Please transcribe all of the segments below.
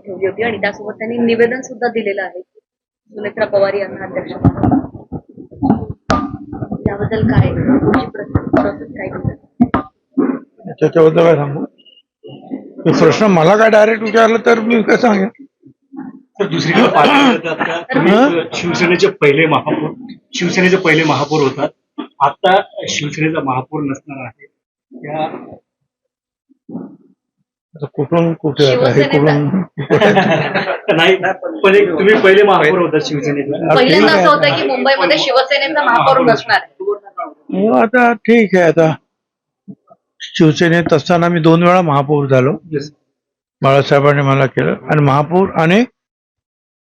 ठेवली होती आणि त्यासोबत त्यांनी निवेदन सुद्धा दिलेलं आहे की सुनेत्रा पवार यांना अध्यक्ष त्याबद्दल काय पुढची प्रोसेस काय त्याच्याबद्दल काय सांगू? तो प्रश्न मला काय डायरेक्ट विचारला तर मी काय सांगेन? तर दुसरीकडे शिवसेनेचे पहिले महापौर होतात. आता शिवसेनेचा महापौर नसणार आहे. त्या कुठून कुठे आता हे कुठून नाही, पण तुम्ही पहिले महापौर होतात शिवसेनेचे. पहिल्यांदा असं होतं की मुंबईमध्ये शिवसेनेचा महापौर नसणार आहे. आता ठीक आहे. आता शिवसेनेत असताना मी 2 वेळा महापौर झालो. बाळासाहेबांनी मला केलं आणि महापौर आणि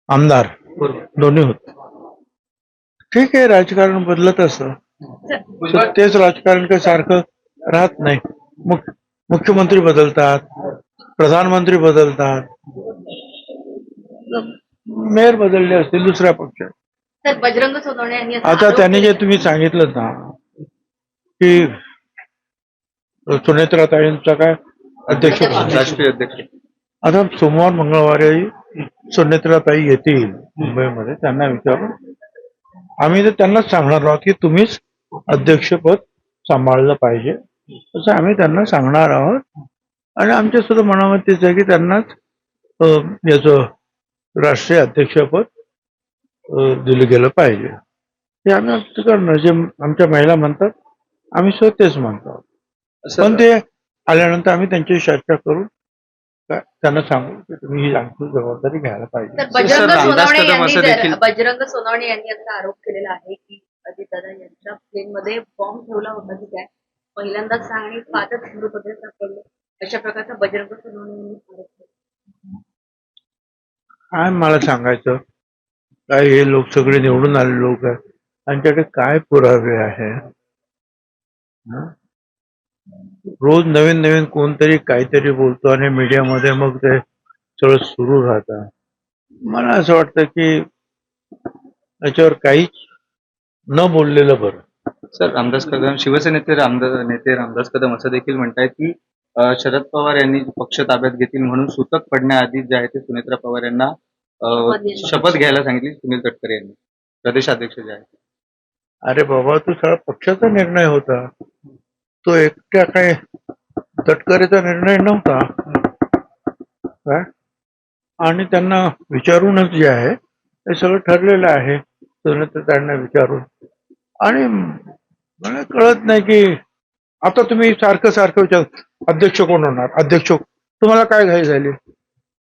आमदार दोन्ही होते. ठीक आहे, राजकारण बदलत असतं. तेच राजकारण काही सारखं राहत नाही. मुख्यमंत्री बदलतात, प्रधानमंत्री बदलतात, मेयर बदलले असतील दुसऱ्या पक्षात. तर बजरंग सोनवणे यांनी आता त्यांनी जे तुम्ही सांगितलं ना की सुनेत्राताईंचा काय अध्यक्ष राष्ट्रीय अध्यक्ष आता सोमवार मंगळवारी सुनेत्राताई येतील मुंबईमध्ये. त्यांना विचारून आम्ही तर त्यांनाच सांगणार आहोत की तुम्हीच अध्यक्षपद सांभाळलं पाहिजे असं आम्ही त्यांना सांगणार आहोत. आणि आमच्या सुद्धा मनामध्ये तेच आहे की त्यांनाच याचं राष्ट्रीय अध्यक्षपद दिलं गेलं पाहिजे. हे आम्ही करणार. जे आमच्या महिला म्हणतात आम्ही सुद्धा तेच म्हणतो. पण ते आल्यानंतर आम्ही त्यांच्याशी चर्चा करून त्यांना सांगू की तुम्ही ही आमची जबाबदारी घ्यायला पाहिजे. बजरंग सोनवणे यांनी असा आरोप केलेला आहे की अजितदादा यांच्या प्लेनमध्ये बॉम्ब ठेवला होता की काय पहिल्यांदाच सांगणे पाचच मृतदेह सापडले अशा प्रकारचा बजरंग सोनवणे यांनी आरोप केला. काय मला सांगायचं? काय हे लोक सगळे निवडून आले लोक आहेत, त्यांच्याकडे काय पुरावे आहे? रोज नवीन नवीन कोणतरी काहीतरी बोलतो आणि मीडियामध्ये मग ते सगळं सुरू राहतं. मला असं वाटतं की याच्यावर काहीच न बोललेलं बरं. सर, रामदास कदम शिवसेनेचे नेते रामदास कदम असं देखील म्हणतायत की शरद पवार यांनी पक्ष ताब्यात घेतील म्हणून सुतक पडण्याआधी जे आहे ते सुनेत्रा पवार यांना शपथ घ्यायला सांगितली सुनील तटकरे यांनी, प्रदेशाध्यक्ष जे आहेत. अरे बाबा, तो सगळा पक्षाचा निर्णय होता. तो एकट्या काय तटकरेचा निर्णय नव्हता काय. आणि त्यांना विचारूनच जे आहे ते सगळं ठरलेलं आहे. त्यांना विचारून. आणि मला कळत नाही की आता तुम्ही सारखं विचार अध्यक्ष कोण होणार, अध्यक्ष तुम्हाला काय घाई झाली?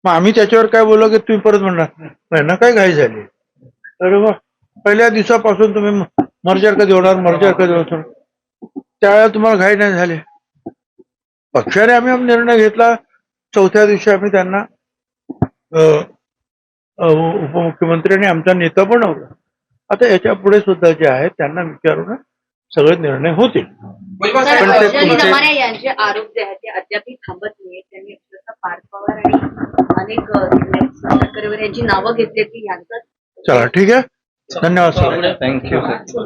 मग आम्ही त्याच्यावर काय बोललो की तुम्ही परत म्हणणार ना काय घाई झाली? अरे वा, पहिल्या दिवसापासून तुम्ही मर्जर कधी होणार त्यावेळेला तुम्हाला घाई नाही झाली. पक्षाने आम्ही निर्णय घेतला. चौथ्या दिवशी आम्ही त्यांना उपमुख्यमंत्री आणि आमचा नेता बनवला. आता याच्या पुढे सुद्धा जे आहे त्यांना विचारून सगळे निर्णय होतील. यांचे आरोप जे आहेत ते अद्यापही थांबत नाहीये. त्यांनी पार्थ पवार आणि अनेक यांची नावं घेतली की यांचा. चला ठीक आहे, धन्यवाद सर. Thank you sir.